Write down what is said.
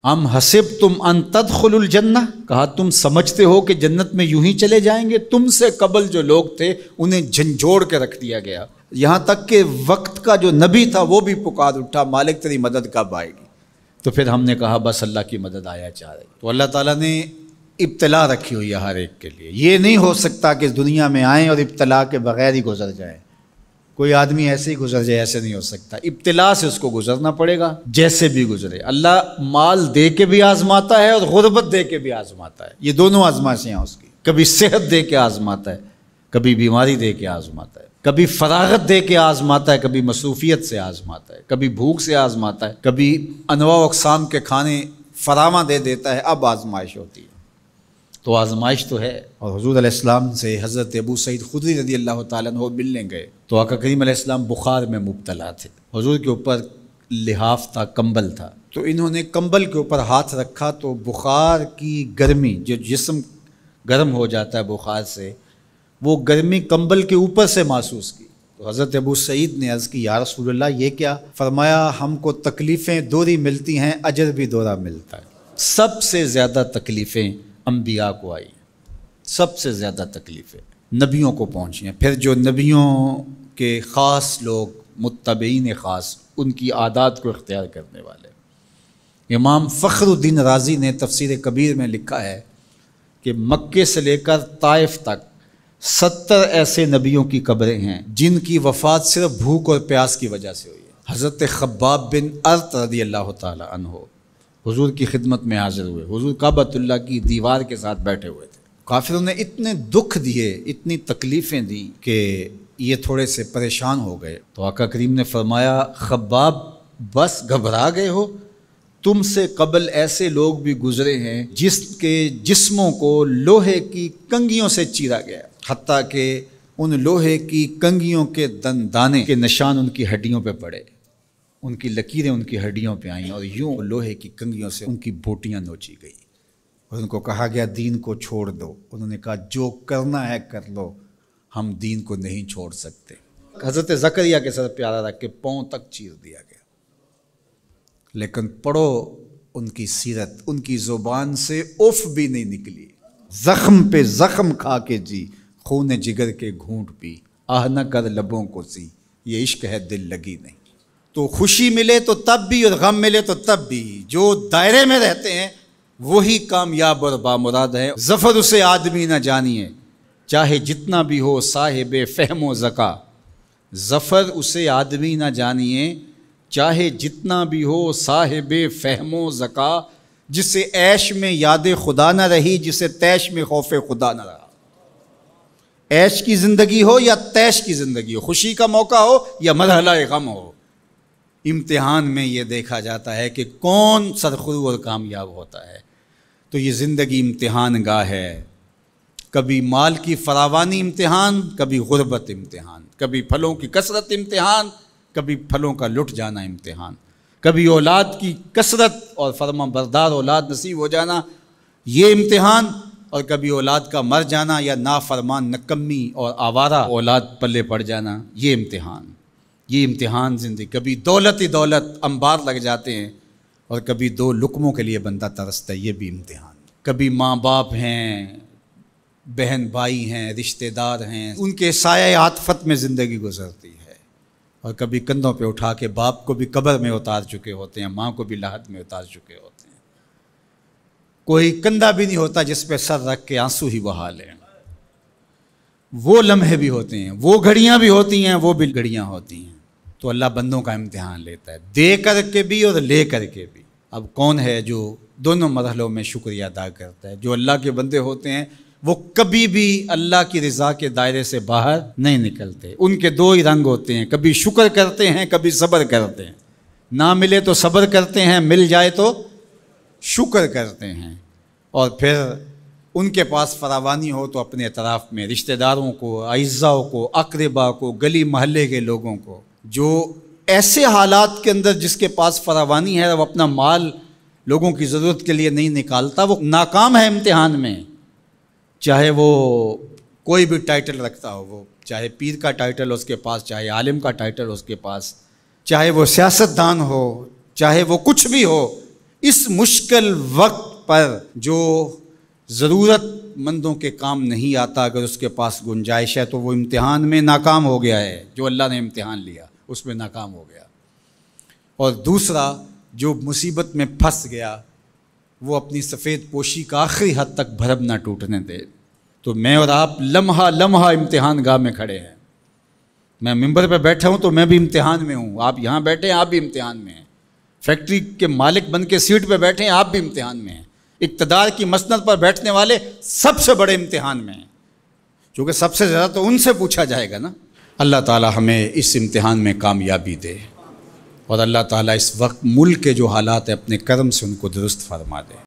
ام حسبتم ان تدخلوا الجنہ، کہا تم سمجھتے ہو کہ جنت میں یوں ہی چلے جائیں گے؟ تم سے قبل جو لوگ تھے انہیں جھنجھوڑ کے رکھ دیا گیا، یہاں تک کہ وقت کا جو نبی تھا وہ بھی پکار اٹھا مالک تیری مدد کب آئے گی؟ تو پھر ہم نے کہا بس اللہ کی مدد آیا چاہ رہی۔ تو اللہ تعالیٰ نے ابتلا رکھی ہوئی ہے ہر ایک کے لیے، یہ نہیں ہو سکتا کہ دنیا میں آئیں اور ابتلا کے بغیر ہی گزر جائیں۔ کوئی آدمی ایسے ہی گزر جائے، ایسے نہیں ہو سکتا، ابتلا سے اس کو گزرنا پڑے گا جیسے بھی گزرے۔ اللہ مال دے کے بھی آزماتا ہے اور غربت دے کے بھی آزماتا ہے، یہ دونوں آزمائشیں ہیں اس کی۔ کبھی صحت دے کے آزماتا ہے، کبھی بیماری دے کے آزماتا ہے، کبھی فراغت دے کے آزماتا ہے، کبھی مصروفیت سے آزماتا ہے، کبھی بھوک سے آزماتا ہے، کبھی انواع و اقسام کے کھانے فراواں دے دیتا ہے، اب آزمائش ہوتی ہے۔ تو آزمائش تو ہے۔ اور حضور علیہ السلام سے حضرت ابو سعید خدری رضی اللہ تعالیٰ عنہ ملنے گئے تو آقا کریم علیہ السلام بخار میں مبتلا تھے، حضور کے اوپر لحاف تھا، کمبل تھا، تو انہوں نے کمبل کے اوپر ہاتھ رکھا تو بخار کی گرمی، جو جسم گرم ہو جاتا ہے بخار سے، وہ گرمی کمبل کے اوپر سے محسوس کی۔ تو حضرت ابو سعید نے عرض کی یا رسول اللہ یہ کیا؟ فرمایا ہم کو تکلیفیں دوہری ملتی ہیں، اجر بھی دوہرا ملتا ہے۔ سب سے زیادہ تکلیفیں انبیاء کو آئی، سب سے زیادہ تکلیفیں نبیوں کو پہنچی ہیں، پھر جو نبیوں کے خاص لوگ متبعین خاص، ان کی عادات کو اختیار کرنے والے۔ امام فخر الدین رازی نے تفسیر کبیر میں لکھا ہے کہ مکے سے لے کر طائف تک 70 ایسے نبیوں کی قبریں ہیں جن کی وفات صرف بھوک اور پیاس کی وجہ سے ہوئی ہے۔ حضرت خباب بن ارت رضی اللہ تعالی عنہ حضور کی خدمت میں حاضر ہوئے، حضور کعبۃ اللہ کی دیوار کے ساتھ بیٹھے ہوئے تھے، کافروں نے اتنے دکھ دیے، اتنی تکلیفیں دی کہ یہ تھوڑے سے پریشان ہو گئے۔ تو آقا کریم نے فرمایا خباب بس گھبرا گئے ہو؟ تم سے قبل ایسے لوگ بھی گزرے ہیں جس کے جسموں کو لوہے کی کنگھیوں سے چیرا گیا، حتیٰ کہ ان لوہے کی کنگھیوں کے دندانے کے نشان ان کی ہڈیوں پہ پڑے، ان کی لکیریں ان کی ہڈیوں پہ آئیں، اور یوں لوہے کی کنگھیوں سے ان کی بوٹیاں نوچی گئی، اور ان کو کہا گیا دین کو چھوڑ دو۔ انہوں نے کہا جو کرنا ہے کر لو، ہم دین کو نہیں چھوڑ سکتے۔ حضرت زکریا کے سر پیارا رکھ کے پاؤں تک چیر دیا گیا، لیکن پڑھو ان کی سیرت، ان کی زبان سے اف بھی نہیں نکلی، زخم پہ زخم کھا کے جی، خون جگر کے گھونٹ پی، آہ نہ کر لبوں کو سی، یہ عشق ہے دل لگی نہیں۔ تو خوشی ملے تو تب بھی اور غم ملے تو تب بھی، جو دائرے میں رہتے ہیں وہی کامیاب اور بامراد ہے۔ ظفر اسے آدمی نہ جانیے چاہے جتنا بھی ہو صاحب فہم و ذکا، ظفر اسے آدمی نہ جانیے چاہے جتنا بھی ہو صاحب فہم و ذکا، جسے عیش میں یاد خدا نہ رہی، جسے تیش میں خوف خدا نہ رہا۔ عیش کی زندگی ہو یا تیش کی زندگی ہو، خوشی کا موقع ہو یا مرحلہ غم ہو، امتحان میں یہ دیکھا جاتا ہے کہ کون سرخرو اور کامیاب ہوتا ہے۔ تو یہ زندگی امتحان گاہ ہے، کبھی مال کی فراوانی امتحان، کبھی غربت امتحان، کبھی پھلوں کی کثرت امتحان، کبھی پھلوں کا لٹ جانا امتحان، کبھی اولاد کی کثرت اور فرما بردار اولاد نصیب ہو جانا یہ امتحان، اور کبھی اولاد کا مر جانا یا نافرمان نکمی اور آوارہ اولاد پلے پڑ جانا، یہ امتحان زندگی۔ کبھی دولت ہی دولت انبار لگ جاتے ہیں، اور کبھی دو لقموں کے لیے بندہ ترستا ہے، یہ بھی امتحان۔ کبھی ماں باپ ہیں، بہن بھائی ہیں، رشتہ دار ہیں، ان کے سایہ عاطفت میں زندگی گزرتی ہے، اور کبھی کندھوں پہ اٹھا کے باپ کو بھی قبر میں اتار چکے ہوتے ہیں، ماں کو بھی لاحد میں اتار چکے ہوتے ہیں، کوئی کندھا بھی نہیں ہوتا جس پہ سر رکھ کے آنسو ہی بہا لیں۔ وہ لمحے بھی ہوتے ہیں، وہ گھڑیاں بھی ہوتی ہیں، وہ بھی گھڑیاں ہوتی ہیں۔ تو اللہ بندوں کا امتحان لیتا ہے، دے کر کے بھی اور لے کر کے بھی۔ اب کون ہے جو دونوں مرحلوں میں شکریہ ادا کرتا ہے؟ جو اللہ کے بندے ہوتے ہیں وہ کبھی بھی اللہ کی رضا کے دائرے سے باہر نہیں نکلتے۔ ان کے دو ہی رنگ ہوتے ہیں، کبھی شکر کرتے ہیں، کبھی صبر کرتے ہیں۔ نہ ملے تو صبر کرتے ہیں، مل جائے تو شکر کرتے ہیں۔ اور پھر ان کے پاس فراوانی ہو تو اپنے اطراف میں رشتہ داروں کو، اعزاء کو، اقربا کو، گلی محلے کے لوگوں کو، جو ایسے حالات کے اندر جس کے پاس فراوانی ہے وہ اپنا مال لوگوں کی ضرورت کے لیے نہیں نکالتا، وہ ناکام ہے امتحان میں۔ چاہے وہ کوئی بھی ٹائٹل رکھتا ہو، وہ چاہے پیر کا ٹائٹل اس کے پاس، چاہے عالم کا ٹائٹل اس کے پاس، چاہے وہ سیاست دان ہو، چاہے وہ کچھ بھی ہو، اس مشکل وقت پر جو ضرورت مندوں کے کام نہیں آتا، اگر اس کے پاس گنجائش ہے تو وہ امتحان میں ناکام ہو گیا ہے، جو اللہ نے امتحان لیا اس میں ناکام ہو گیا۔ اور دوسرا جو مصیبت میں پھنس گیا وہ اپنی سفید پوشی کا آخری حد تک بھرم نہ ٹوٹنے دے۔ تو میں اور آپ لمحہ لمحہ امتحان گاہ میں کھڑے ہیں۔ میں ممبر پہ بیٹھا ہوں تو میں بھی امتحان میں ہوں، آپ یہاں بیٹھے ہیں آپ بھی امتحان میں ہیں، فیکٹری کے مالک بن کے سیٹ پہ بیٹھے ہیں آپ بھی امتحان میں ہیں، اقتدار کی مسند پر بیٹھنے والے سب سے بڑے امتحان میں ہیں، کیونکہ سب سے زیادہ تو ان سے پوچھا جائے گا نا۔ اللہ تعالی ہمیں اس امتحان میں کامیابی دے، اور اللہ تعالیٰ اس وقت ملک کے جو حالات ہیں اپنے کرم سے ان کو درست فرما دے۔